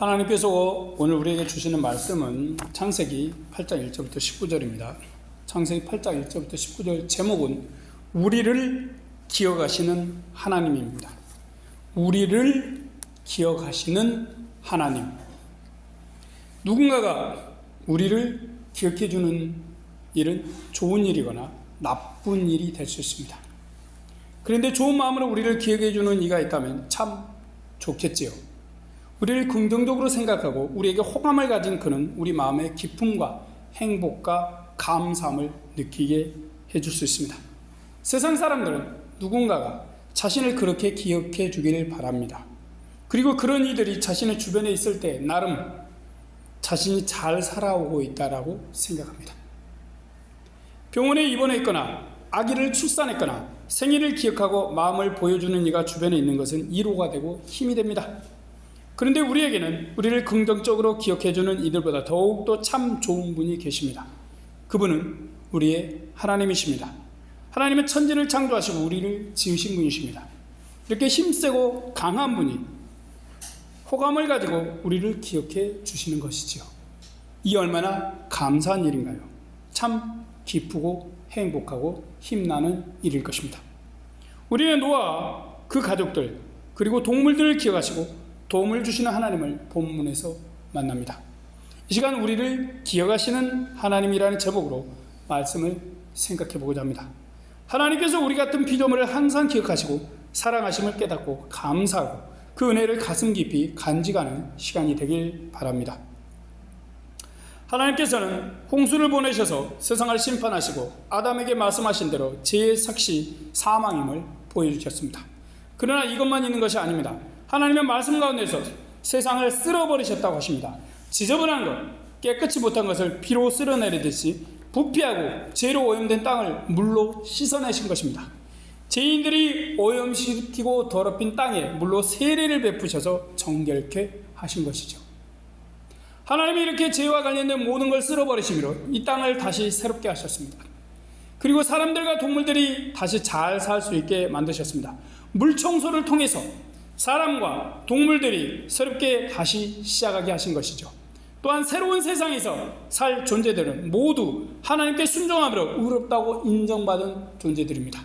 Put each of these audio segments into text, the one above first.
하나님께서 오늘 우리에게 주시는 말씀은 창세기 8장 1절부터 19절입니다. 창세기 8장 1절부터 19절 제목은 우리를 기억하시는 하나님입니다. 우리를 기억하시는 하나님. 누군가가 우리를 기억해 주는 일은 좋은 일이거나 나쁜 일이 될 수 있습니다. 그런데 좋은 마음으로 우리를 기억해 주는 이가 있다면 참 좋겠지요. 우리를 긍정적으로 생각하고 우리에게 호감을 가진 그는 우리 마음의 기쁨과 행복과 감사함을 느끼게 해줄 수 있습니다. 세상 사람들은 누군가가 자신을 그렇게 기억해 주기를 바랍니다. 그리고 그런 이들이 자신의 주변에 있을 때 나름 자신이 잘 살아오고 있다라고 생각합니다. 병원에 입원했거나 아기를 출산했거나 생일을 기억하고 마음을 보여주는 이가 주변에 있는 것은 위로가 되고 힘이 됩니다. 그런데 우리에게는 우리를 긍정적으로 기억해주는 이들보다 더욱더 참 좋은 분이 계십니다. 그분은 우리의 하나님이십니다. 하나님은 천지를 창조하시고 우리를 지으신 분이십니다. 이렇게 힘세고 강한 분이 호감을 가지고 우리를 기억해 주시는 것이지요. 이 얼마나 감사한 일인가요? 참 기쁘고 행복하고 힘나는 일일 것입니다. 우리는 노아와 그 가족들 그리고 동물들을 기억하시고 도움을 주시는 하나님을 본문에서 만납니다. 이 시간 우리를 기억하시는 하나님이라는 제목으로 말씀을 생각해 보고자 합니다. 하나님께서 우리 같은 피조물을 항상 기억하시고 사랑하심을 깨닫고 감사하고 그 은혜를 가슴 깊이 간직하는 시간이 되길 바랍니다. 하나님께서는 홍수를 보내셔서 세상을 심판하시고 아담에게 말씀하신 대로 죄의 삭시 사망임을 보여주셨습니다. 그러나 이것만 있는 것이 아닙니다. 하나님의 말씀 가운데서 세상을 쓸어버리셨다고 하십니다. 지저분한 것, 깨끗이 못한 것을 피로 쓸어내리듯이 부패하고 죄로 오염된 땅을 물로 씻어내신 것입니다. 죄인들이 오염시키고 더럽힌 땅에 물로 세례를 베푸셔서 정결케 하신 것이죠. 하나님이 이렇게 죄와 관련된 모든 걸 쓸어버리심으로 이 땅을 다시 새롭게 하셨습니다. 그리고 사람들과 동물들이 다시 잘 살 수 있게 만드셨습니다. 물 청소를 통해서 사람과 동물들이 새롭게 다시 시작하게 하신 것이죠. 또한 새로운 세상에서 살 존재들은 모두 하나님께 순종함으로 의롭다고 인정받은 존재들입니다.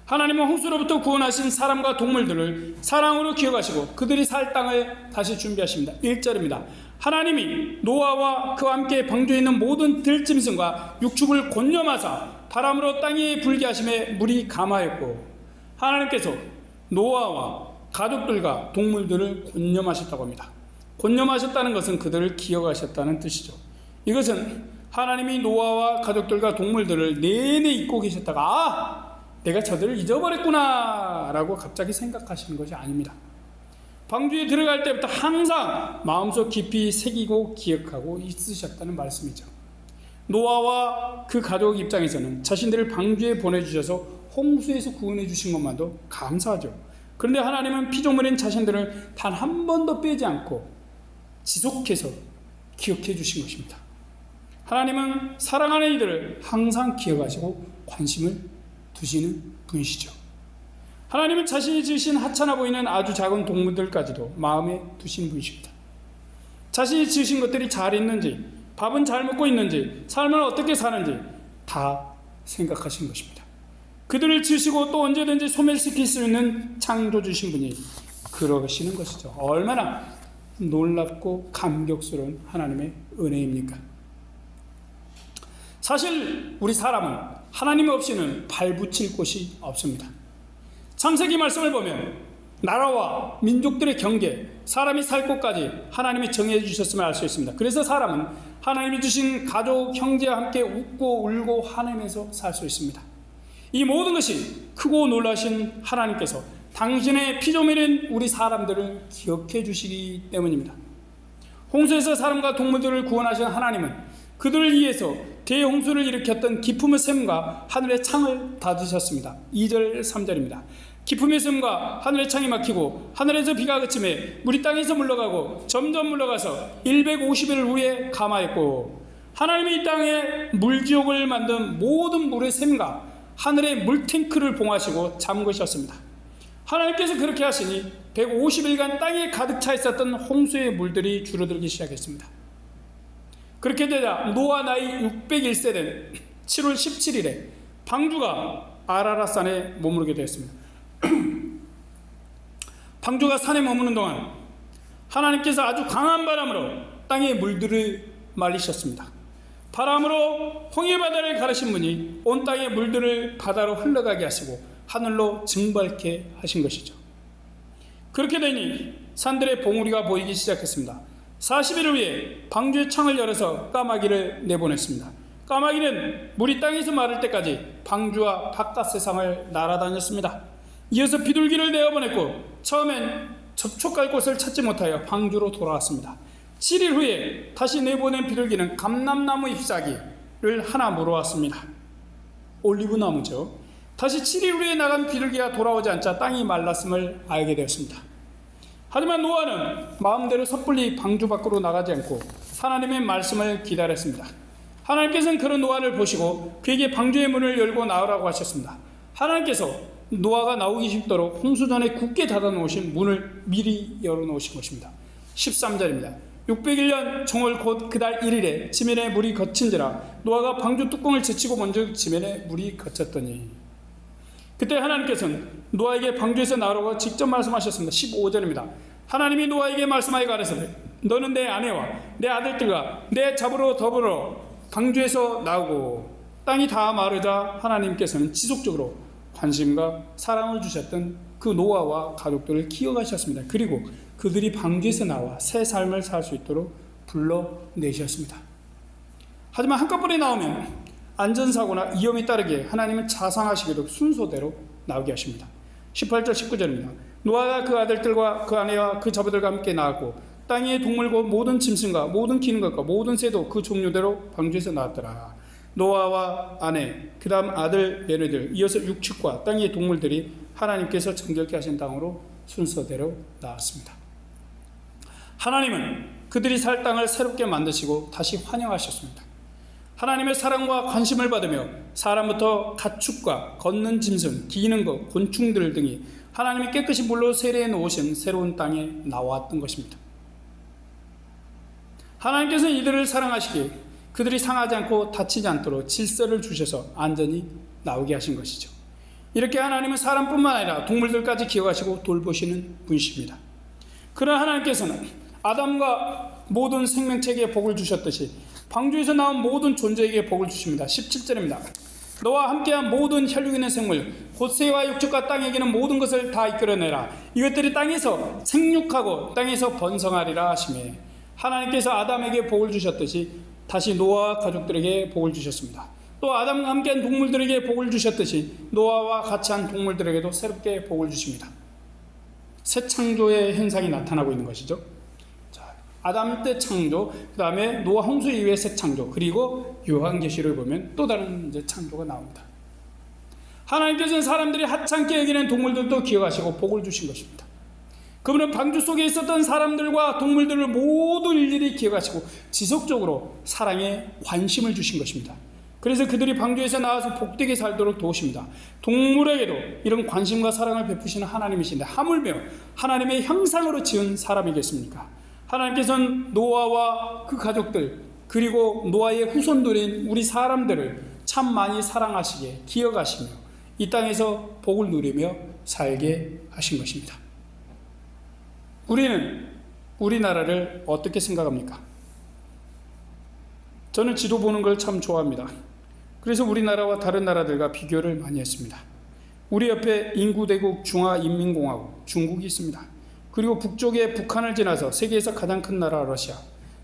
하나님은 홍수로부터 구원하신 사람과 동물들을 사랑으로 기억하시고 그들이 살 땅을 다시 준비하십니다. 1절입니다. 하나님이 노아와 그와 함께 방주에 있는 모든 들짐승과 육축을 곤념하사 바람으로 땅에 불게 하심에 물이 감하였고, 하나님께서 노아와 가족들과 동물들을 곤념하셨다고 합니다. 곤념하셨다는 것은 그들을 기억하셨다는 뜻이죠. 이것은 하나님이 노아와 가족들과 동물들을 내내 잊고 계셨다가 내가 저들을 잊어버렸구나 라고 갑자기 생각하시는 것이 아닙니다. 방주에 들어갈 때부터 항상 마음속 깊이 새기고 기억하고 있으셨다는 말씀이죠. 노아와 그 가족 입장에서는 자신들을 방주에 보내주셔서 홍수에서 구원해 주신 것만도 감사하죠. 그런데 하나님은 피조물인 자신들을 단 한 번도 빼지 않고 지속해서 기억해 주신 것입니다. 하나님은 사랑하는 이들을 항상 기억하시고 관심을 두시는 분이시죠. 하나님은 자신이 지으신 하찮아 보이는 아주 작은 동물들까지도 마음에 두신 분이십니다. 자신이 지으신 것들이 잘 있는지, 밥은 잘 먹고 있는지, 삶을 어떻게 사는지 다 생각하신 것입니다. 그들을 지으시고 또 언제든지 소멸시킬 수 있는 창조주신 분이 그러시는 것이죠. 얼마나 놀랍고 감격스러운 하나님의 은혜입니까? 사실 우리 사람은 하나님 없이는 발붙일 곳이 없습니다. 창세기 말씀을 보면 나라와 민족들의 경계, 사람이 살 곳까지 하나님이 정해 주셨음을 알 수 있습니다. 그래서 사람은 하나님이 주신 가족, 형제와 함께 웃고 울고 화내면서 살 수 있습니다. 이 모든 것이 크고 놀라신 하나님께서 당신의 피조물인 우리 사람들을 기억해 주시기 때문입니다. 홍수에서 사람과 동물들을 구원하신 하나님은 그들을 위해서 대홍수를 일으켰던 기품의 샘과 하늘의 창을 닫으셨습니다. 2절 3절입니다. 기품의 샘과 하늘의 창이 막히고 하늘에서 비가 그침에 물이 땅에서 물러가고 점점 물러가서 150일 후에 감하였고, 하나님이 이 땅에 물지옥을 만든 모든 물의 샘과 하늘의 물탱크를 봉하시고 잠그셨습니다. 하나님께서 그렇게 하시니 150일간 땅에 가득 차 있었던 홍수의 물들이 줄어들기 시작했습니다. 그렇게 되자 노아 나이 601세 된 7월 17일에 방주가 아라랏산에 머무르게 되었습니다. 방주가 산에 머무는 동안 하나님께서 아주 강한 바람으로 땅의 물들을 말리셨습니다. 바람으로 홍해바다를 가르신 분이 온 땅의 물들을 바다로 흘러가게 하시고 하늘로 증발케 하신 것이죠. 그렇게 되니 산들의 봉우리가 보이기 시작했습니다. 40일 후에 방주의 창을 열어서 까마귀를 내보냈습니다. 까마귀는 물이 땅에서 마를 때까지 방주와 바깥 세상을 날아다녔습니다. 이어서 비둘기를 내어보냈고 처음엔 접촉할 곳을 찾지 못하여 방주로 돌아왔습니다. 7일 후에 다시 내보낸 비둘기는 감람나무 잎사귀를 하나 물어왔습니다. 올리브나무죠. 다시 7일 후에 나간 비둘기가 돌아오지 않자 땅이 말랐음을 알게 되었습니다. 하지만 노아는 마음대로 섣불리 방주 밖으로 나가지 않고 하나님의 말씀을 기다렸습니다. 하나님께서는 그런 노아를 보시고 그에게 방주의 문을 열고 나오라고 하셨습니다. 하나님께서 노아가 나오기 쉽도록 홍수 전에 굳게 닫아놓으신 문을 미리 열어놓으신 것입니다. 13절입니다. 601년 정월 곧 그달 1일에 지면에 물이 거친지라 노아가 방주 뚜껑을 제치고 본즉 지면에 물이 거쳤더니, 그때 하나님께서는 노아에게 방주에서 나오라고 직접 말씀하셨습니다. 15절입니다. 하나님이 노아에게 말씀하여 가라사대 너는 내 아내와 내 아들들과 내 잡으로 더불어 방주에서 나오고, 땅이 다 마르자 하나님께서는 지속적으로 관심과 사랑을 주셨던 그 노아와 가족들을 기억하셨습니다. 그리고 그들이 방주에서 나와 새 삶을 살 수 있도록 불러내셨습니다. 하지만 한꺼번에 나오면 안전사고나 위험이 따르게 하나님은 자상하시게도 순서대로 나오게 하십니다. 18절 19절입니다. 노아가 그 아들들과 그 아내와 그 자부들과 함께 나왔고 땅 위의 동물과 모든 짐승과 모든 기는 것과 모든 새도 그 종류대로 방주에서 나왔더라. 노아와 아내, 그 다음 아들, 며느리들, 이어서 육축과 땅 위의 동물들이 하나님께서 정결케 하신 땅으로 순서대로 나왔습니다. 하나님은 그들이 살 땅을 새롭게 만드시고 다시 환영하셨습니다. 하나님의 사랑과 관심을 받으며 사람부터 가축과 걷는 짐승, 기는 것, 곤충들 등이 하나님이 깨끗이 물로 세례해 놓으신 새로운 땅에 나왔던 것입니다. 하나님께서는 이들을 사랑하시기에 그들이 상하지 않고 다치지 않도록 질서를 주셔서 안전히 나오게 하신 것이죠. 이렇게 하나님은 사람뿐만 아니라 동물들까지 기억하시고 돌보시는 분이십니다. 그러나 하나님께서는 아담과 모든 생명체에게 복을 주셨듯이 방주에서 나온 모든 존재에게 복을 주십니다. 17절입니다. 너와 함께한 모든 혈육 있는 생물 곧 새와 육축과 땅에 기는 모든 것을 다 이끌어내라. 이것들이 땅에서 생육하고 땅에서 번성하리라 하시매, 하나님께서 아담에게 복을 주셨듯이 다시 노아와 가족들에게 복을 주셨습니다. 또 아담과 함께한 동물들에게 복을 주셨듯이 노아와 같이한 동물들에게도 새롭게 복을 주십니다. 새 창조의 현상이 나타나고 있는 것이죠. 아담 때 창조, 그 다음에 노아 홍수 이후의 새 창조, 그리고 요한계시를 보면 또 다른 이제 창조가 나옵니다. 하나님께서는 사람들이 하찮게 여기는 동물들도 기억하시고 복을 주신 것입니다. 그분은 방주 속에 있었던 사람들과 동물들을 모두 일일이 기억하시고 지속적으로 사랑에 관심을 주신 것입니다. 그래서 그들이 방주에서 나와서 복되게 살도록 도우십니다. 동물에게도 이런 관심과 사랑을 베푸시는 하나님이신데 하물며 하나님의 형상으로 지은 사람이겠습니까? 하나님께서는 노아와 그 가족들, 그리고 노아의 후손들인 우리 사람들을 참 많이 사랑하시게 기억하시며 이 땅에서 복을 누리며 살게 하신 것입니다. 우리는 우리나라를 어떻게 생각합니까? 저는 지도 보는 걸 참 좋아합니다. 그래서 우리나라와 다른 나라들과 비교를 많이 했습니다. 우리 옆에 인구대국 중화인민공화국 중국이 있습니다. 그리고 북쪽에 북한을 지나서 세계에서 가장 큰 나라 러시아,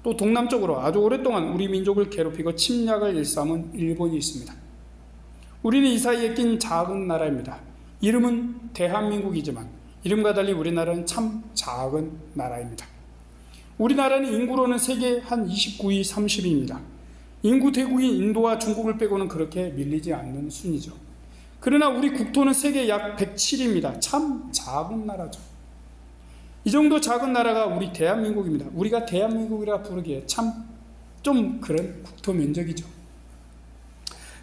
또 동남쪽으로 아주 오랫동안 우리 민족을 괴롭히고 침략을 일삼은 일본이 있습니다. 우리는 이 사이에 낀 작은 나라입니다. 이름은 대한민국이지만 이름과 달리 우리나라는 참 작은 나라입니다. 우리나라는 인구로는 세계 한 29위, 30위입니다. 인구 대국인 인도와 중국을 빼고는 그렇게 밀리지 않는 순이죠. 그러나 우리 국토는 세계 약 107위입니다. 참 작은 나라죠. 이 정도 작은 나라가 우리 대한민국입니다. 우리가 대한민국이라 부르기에 참 좀 그런 국토 면적이죠.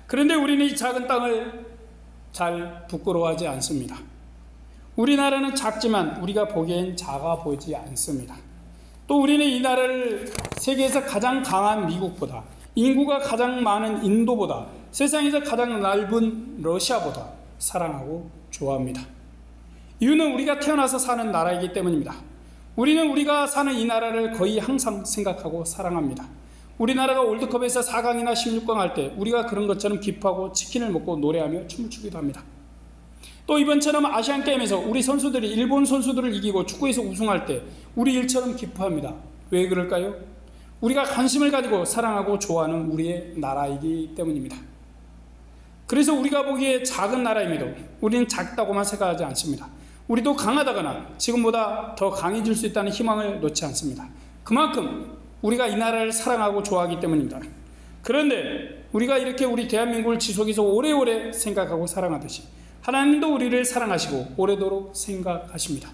그런데 우리는 이 작은 땅을 잘 부끄러워하지 않습니다. 우리나라는 작지만 우리가 보기엔 작아 보이지 않습니다. 또 우리는 이 나라를 세계에서 가장 강한 미국보다, 인구가 가장 많은 인도보다, 세상에서 가장 넓은 러시아보다 사랑하고 좋아합니다. 이유는 우리가 태어나서 사는 나라이기 때문입니다. 우리는 우리가 사는 이 나라를 거의 항상 생각하고 사랑합니다. 우리나라가 월드컵에서 4강이나 16강 할 때 우리가 그런 것처럼 기뻐하고 치킨을 먹고 노래하며 춤을 추기도 합니다. 또 이번처럼 아시안게임에서 우리 선수들이 일본 선수들을 이기고 축구에서 우승할 때 우리 일처럼 기뻐합니다. 왜 그럴까요? 우리가 관심을 가지고 사랑하고 좋아하는 우리의 나라이기 때문입니다. 그래서 우리가 보기에 작은 나라임에도 우리는 작다고만 생각하지 않습니다. 우리도 강하다거나 지금보다 더 강해질 수 있다는 희망을 놓지 않습니다. 그만큼 우리가 이 나라를 사랑하고 좋아하기 때문입니다. 그런데 우리가 이렇게 우리 대한민국을 지속해서 오래오래 생각하고 사랑하듯이 하나님도 우리를 사랑하시고 오래도록 생각하십니다.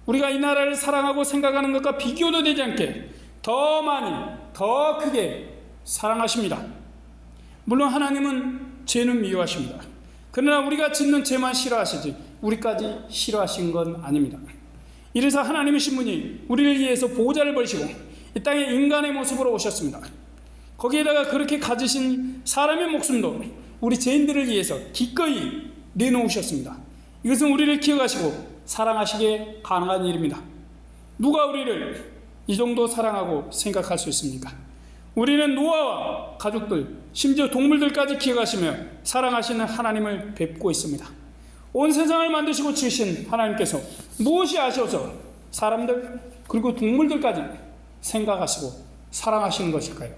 우리가 이 나라를 사랑하고 생각하는 것과 비교도 되지 않게 더 많이, 더 크게 사랑하십니다. 물론 하나님은 죄는 미워하십니다. 그러나 우리가 짓는 죄만 싫어하시지 우리까지 싫어하신 건 아닙니다. 이래서 하나님이신 분이 우리를 위해서 보호자를 버리시고 이 땅에 인간의 모습으로 오셨습니다. 거기에다가 그렇게 가지신 사람의 목숨도 우리 죄인들을 위해서 기꺼이 내놓으셨습니다. 이것은 우리를 기억하시고 사랑하시기에 가능한 일입니다. 누가 우리를 이 정도 사랑하고 생각할 수 있습니까? 우리는 노아와 가족들, 심지어 동물들까지 기억하시며 사랑하시는 하나님을 뵙고 있습니다. 온 세상을 만드시고 지으신 하나님께서 무엇이 아쉬워서 사람들 그리고 동물들까지 생각하시고 사랑하시는 것일까요?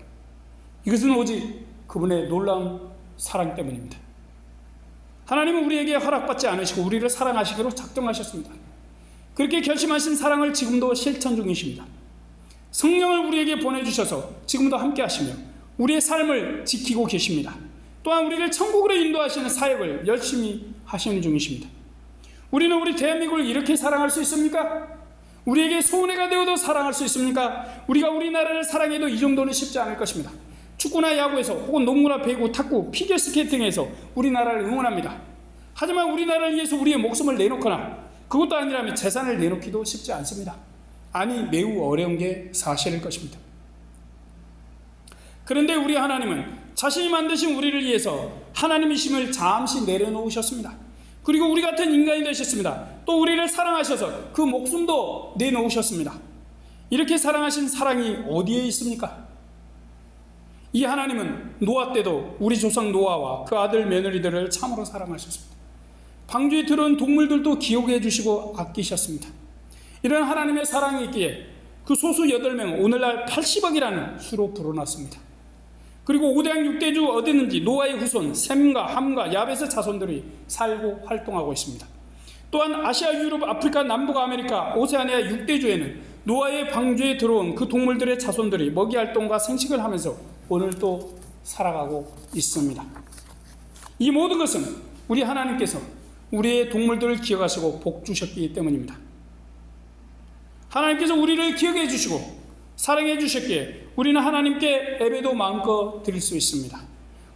이것은 오직 그분의 놀라운 사랑 때문입니다. 하나님은 우리에게 허락받지 않으시고 우리를 사랑하시기로 작정하셨습니다. 그렇게 결심하신 사랑을 지금도 실천 중이십니다. 성령을 우리에게 보내주셔서 지금도 함께 하시며 우리의 삶을 지키고 계십니다. 또한 우리를 천국으로 인도하시는 사역을 열심히 하시는 중이십니다. 우리는 우리 대한민국을 이렇게 사랑할 수 있습니까? 우리에게 손해가 되어도 사랑할 수 있습니까? 우리가 우리나라를 사랑해도 이 정도는 쉽지 않을 것입니다. 축구나 야구에서 혹은 농구나 배구, 탁구, 피겨스케이팅에서 우리나라를 응원합니다. 하지만 우리나라를 위해서 우리의 목숨을 내놓거나 그것도 아니라면 재산을 내놓기도 쉽지 않습니다. 아니 매우 어려운 게 사실일 것입니다. 그런데 우리 하나님은 자신이 만드신 우리를 위해서 하나님이심을 잠시 내려놓으셨습니다. 그리고 우리 같은 인간이 되셨습니다. 또 우리를 사랑하셔서 그 목숨도 내놓으셨습니다. 이렇게 사랑하신 사랑이 어디에 있습니까? 이 하나님은 노아 때도 우리 조상 노아와 그 아들 며느리들을 참으로 사랑하셨습니다. 방주에 들어온 동물들도 기억해 주시고 아끼셨습니다. 이런 하나님의 사랑이 있기에 그 소수 8명 오늘날 80억이라는 수로 불어났습니다. 그리고 5대양 6대주 어디는지 노아의 후손 셈과 함과 야벳의 자손들이 살고 활동하고 있습니다. 또한 아시아, 유럽, 아프리카, 남북 아메리카, 오세아니아 6대주에는 노아의 방주에 들어온 그 동물들의 자손들이 먹이활동과 생식을 하면서 오늘도 살아가고 있습니다. 이 모든 것은 우리 하나님께서 우리의 동물들을 기억하시고 복 주셨기 때문입니다. 하나님께서 우리를 기억해 주시고 사랑해 주셨기에 우리는 하나님께 예배도 마음껏 드릴 수 있습니다.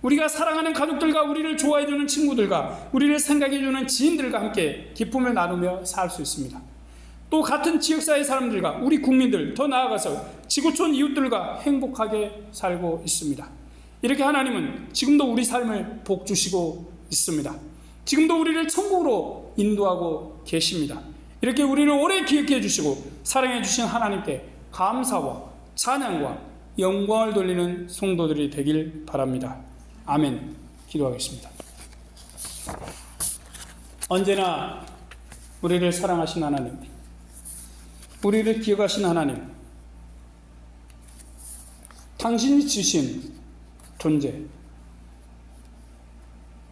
우리가 사랑하는 가족들과 우리를 좋아해 주는 친구들과 우리를 생각해 주는 지인들과 함께 기쁨을 나누며 살 수 있습니다. 또 같은 지역사회 사람들과 우리 국민들, 더 나아가서 지구촌 이웃들과 행복하게 살고 있습니다. 이렇게 하나님은 지금도 우리 삶을 복 주시고 있습니다. 지금도 우리를 천국으로 인도하고 계십니다. 이렇게 우리를 오래 기억해 주시고 사랑해 주신 하나님께 감사와 찬양과 영광을 돌리는 성도들이 되길 바랍니다. 아멘. 기도하겠습니다. 언제나 우리를 사랑하신 하나님, 우리를 기억하신 하나님, 당신이 지으신 존재,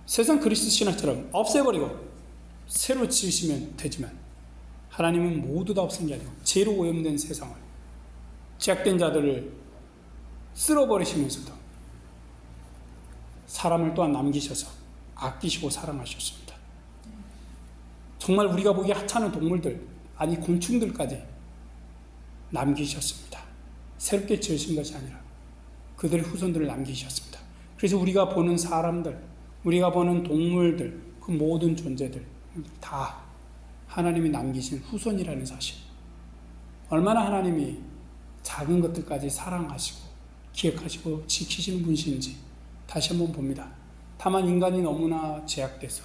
세상 그리스 신화처럼 없애버리고 새로 지으시면 되지만 하나님은 모두 다 없앤 게 아니고 죄로 오염된 세상을, 죄악된 자들을 쓸어버리시면서도 사람을 또한 남기셔서 아끼시고 사랑하셨습니다. 정말 우리가 보기에 하찮은 동물들, 아니 곤충들까지 남기셨습니다. 새롭게 지으신 것이 아니라 그들의 후손들을 남기셨습니다. 그래서 우리가 보는 사람들, 우리가 보는 동물들, 그 모든 존재들 다 하나님이 남기신 후손이라는 사실, 얼마나 하나님이 작은 것들까지 사랑하시고 기억하시고 지키시는 분이신지 다시 한번 봅니다. 다만 인간이 너무나 제약돼서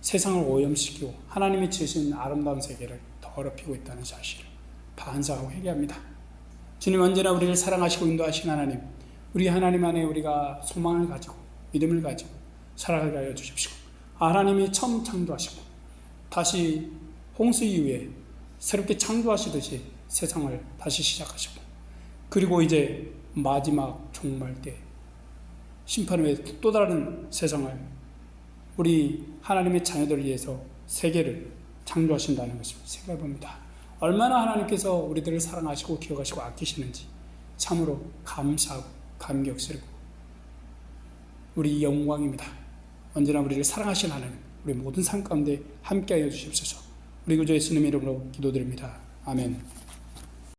세상을 오염시키고 하나님이 지으신 아름다운 세계를 더럽히고 있다는 사실을 반성하고 회개합니다. 주님, 언제나 우리를 사랑하시고 인도하신 하나님, 우리 하나님 안에 우리가 소망을 가지고 믿음을 가지고 살아가게 하여 주십시오. 하나님이 처음 창조하시고 다시 홍수 이후에 새롭게 창조하시듯이 세상을 다시 시작하시고, 그리고 이제 마지막 종말 때 심판 후에 또 다른 세상을 우리 하나님의 자녀들을 위해서 세계를 창조하신다는 것을 생각해 봅니다. 얼마나 하나님께서 우리들을 사랑하시고 기억하시고 아끼시는지 참으로 감사하고 감격스럽고 우리 영광입니다. 언제나 우리를 사랑하신 하나님, 우리 모든 삶 가운데 함께하여 주십소서. 우리 구주 예수님 이름으로 기도드립니다. 아멘.